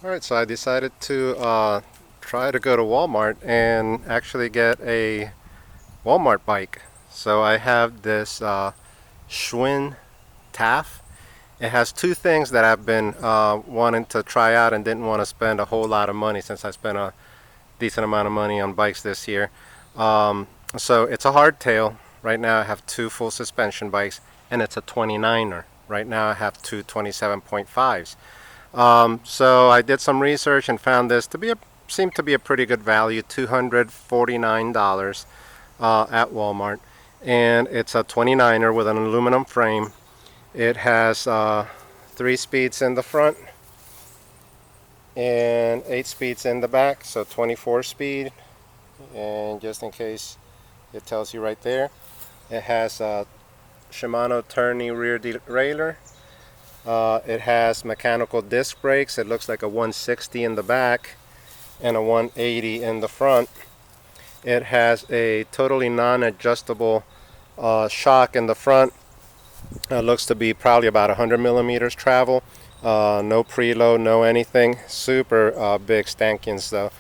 Alright, so I decided to try to go to Walmart and actually get a Walmart bike. So I have this Schwinn Taff. It has two things that I've been wanting to try out and didn't want to spend a whole lot of money since I spent a decent amount of money on bikes this year. Um, so it's a hardtail. Right now I have two full suspension bikes and it's a 29er. Right now I have two 27.5s. So I did some research and found this to be seemed to be a pretty good value, $249 at Walmart, and it's a 29er with an aluminum frame. It has 3 speeds in the front and 8 speeds in the back, so 24 speed. And just in case, it tells you right there, it has a Shimano tourney rear derailleur. It has mechanical disc brakes. It looks like a 160 in the back and a 180 in the front. It has a totally non-adjustable shock in the front. Looks to be probably about 100 millimeters travel. No preload, no anything. Super big stanchions though.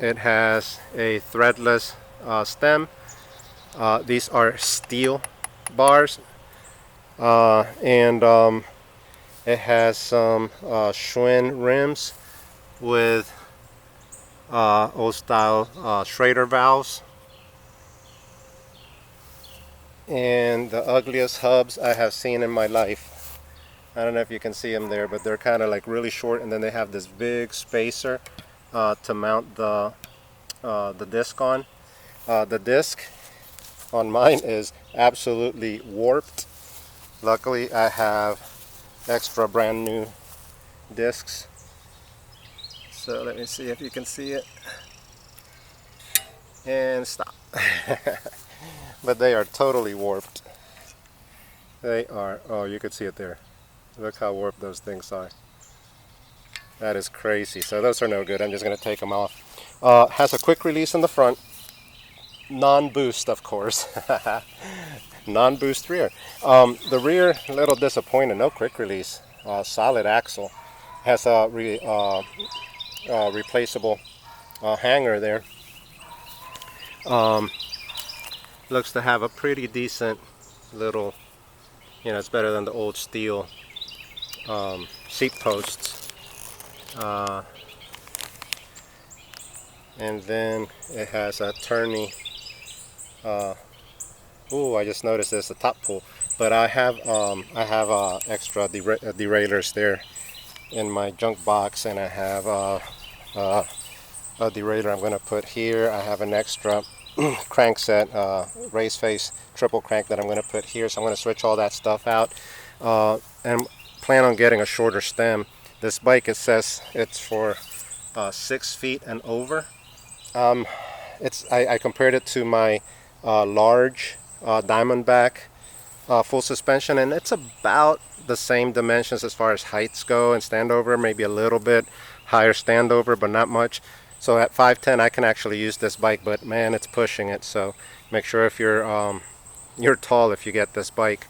It has a threadless stem. These are steel bars. And it has some Schwinn rims with old style Schrader valves, and the ugliest hubs I have seen in my life. I don't know if you can see them there, but they're kind of like really short, and then they have this big spacer to mount the disc on. The disc on mine is absolutely warped. Luckily I have extra brand new discs. So let me see if you can see it. And stop. But they are totally warped. They are, oh, you could see it there. Look how warped those things are. That is crazy. So those are no good. I'm just going to take them off. Has a quick release in the front. Non-boost, of course. Non-boost rear. The rear, a little disappointed. No quick release. Solid axle. Has a replaceable hanger there. Looks to have a pretty decent little, it's better than the old steel seat posts. And then it has a tourney. Ooh, I just noticed there's a top pull, but I have extra derailleurs there in my junk box, and I have a derailleur I'm going to put here. I have an extra crankset, race face triple crank that I'm going to put here, so I'm going to switch all that stuff out and plan on getting a shorter stem. This bike, it says it's for 6 feet and over. I compared it to my large Diamondback full suspension, and it's about the same dimensions as far as heights go and standover, maybe a little bit higher standover, but not much. So at 5'10" I can actually use this bike, but man, it's pushing it. So make sure if you're tall if you get this bike.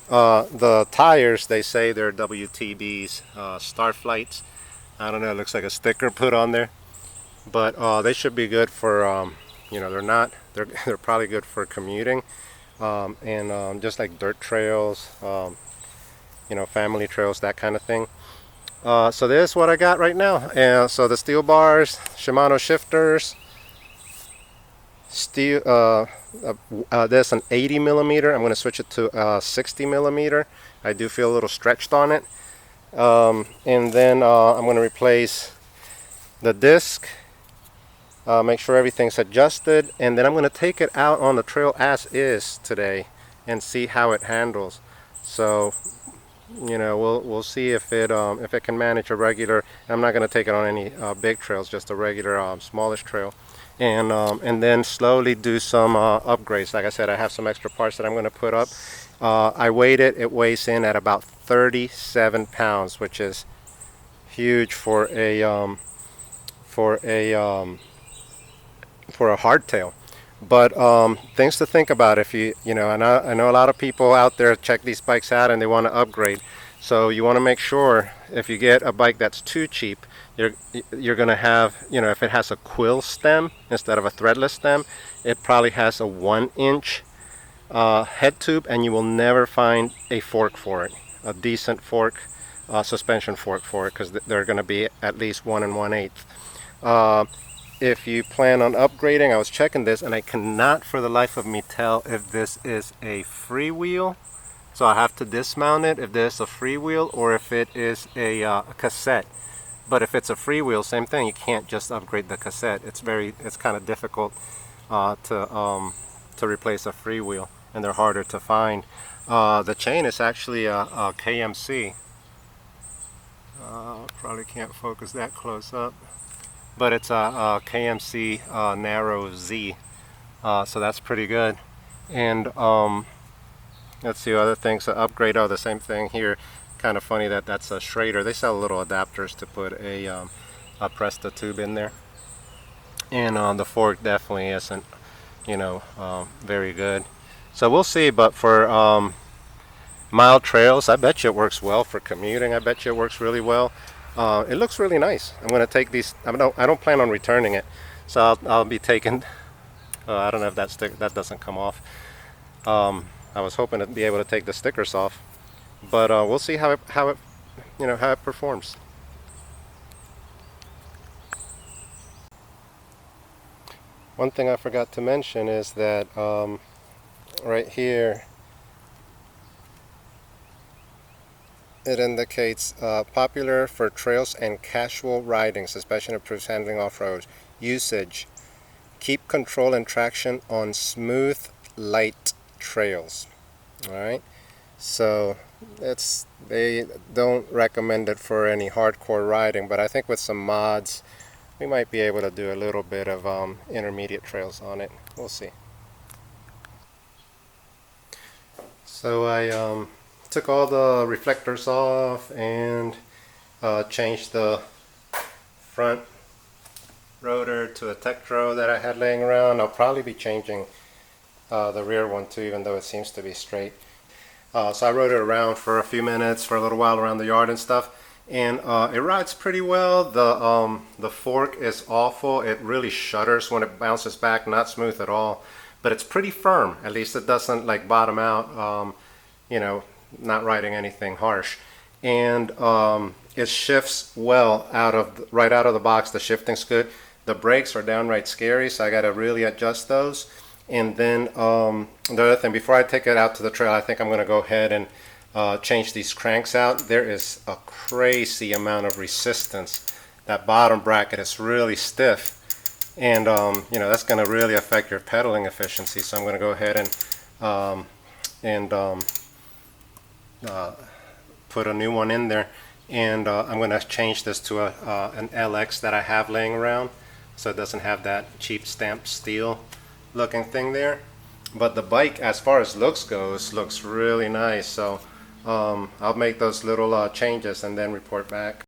The tires, they say they're WTBs, Starflights. I don't know, it looks like a sticker put on there, but they should be good for they're probably good for commuting, and just like dirt trails, family trails, that kind of thing. So this is what I got right now. So the steel bars, Shimano shifters, steel. This an 80 millimeter. I'm going to switch it to 60 millimeter. I do feel a little stretched on it. And then I'm going to replace the disc. Make sure everything's adjusted, and then I'm going to take it out on the trail as is today and see how it handles. So we'll see if it can manage a regular. I'm not going to take it on any big trails, just a regular smallish trail, and then slowly do some upgrades. Like I said, I have some extra parts that I'm going to put up. I weighed it. It weighs in at about 37 pounds, which is huge for a hardtail. But things to think about if I know a lot of people out there check these bikes out and they want to upgrade. So you want to make sure if you get a bike that's too cheap, you're going to have, if it has a quill stem instead of a threadless stem, it probably has a 1-inch head tube, and you will never find a fork for it, a decent fork, suspension fork for it, because they're going to be at least 1 1/8. If you plan on upgrading, I was checking this and I cannot for the life of me tell if this is a freewheel. So I have to dismount it if there's a freewheel, or if it is a cassette. But if it's a freewheel, same thing. You can't just upgrade the cassette. It's kind of difficult to replace a freewheel, and they're harder to find. The chain is actually a KMC. Probably can't focus that close up, but it's a KMC Narrow Z. So that's pretty good. And let's see, other things to upgrade. Oh, the same thing here. Kind of funny that that's a Schrader. They sell little adapters to put a Presta tube in there. And the fork definitely isn't, very good. So we'll see. But for mile trails, I bet you it works well. For commuting, I bet you it works really well. It looks really nice. I'm going to take these. I don't plan on returning it, so I'll be taking. I don't know if that doesn't come off. I was hoping to be able to take the stickers off, but we'll see how it performs. One thing I forgot to mention is that right here it indicates popular for trails and casual riding. Suspension improves handling off-road. Usage: keep control and traction on smooth, light trails. Alright, so they don't recommend it for any hardcore riding, but I think with some mods we might be able to do a little bit of intermediate trails on it. We'll see. So I took all the reflectors off and changed the front rotor to a Tektro that I had laying around. I'll probably be changing the rear one too, even though it seems to be straight. So I rode it around for a few minutes, for a little while around the yard and stuff, and it rides pretty well. The fork is awful. It really shudders when it bounces back, not smooth at all, but it's pretty firm. At least it doesn't like bottom out, not riding anything harsh. And it shifts well right out of the box. The shifting's good. The brakes are downright scary, so I got to really adjust those. And then the other thing, before I take it out to the trail, I think I'm going to go ahead and change these cranks out. There is a crazy amount of resistance. That bottom bracket is really stiff, and that's going to really affect your pedaling efficiency. So I'm going to go ahead and put a new one in there, and I'm going to change this to an LX that I have laying around, so it doesn't have that cheap stamped steel looking thing there. But the bike, as far as looks goes, looks really nice. So I'll make those little changes and then report back.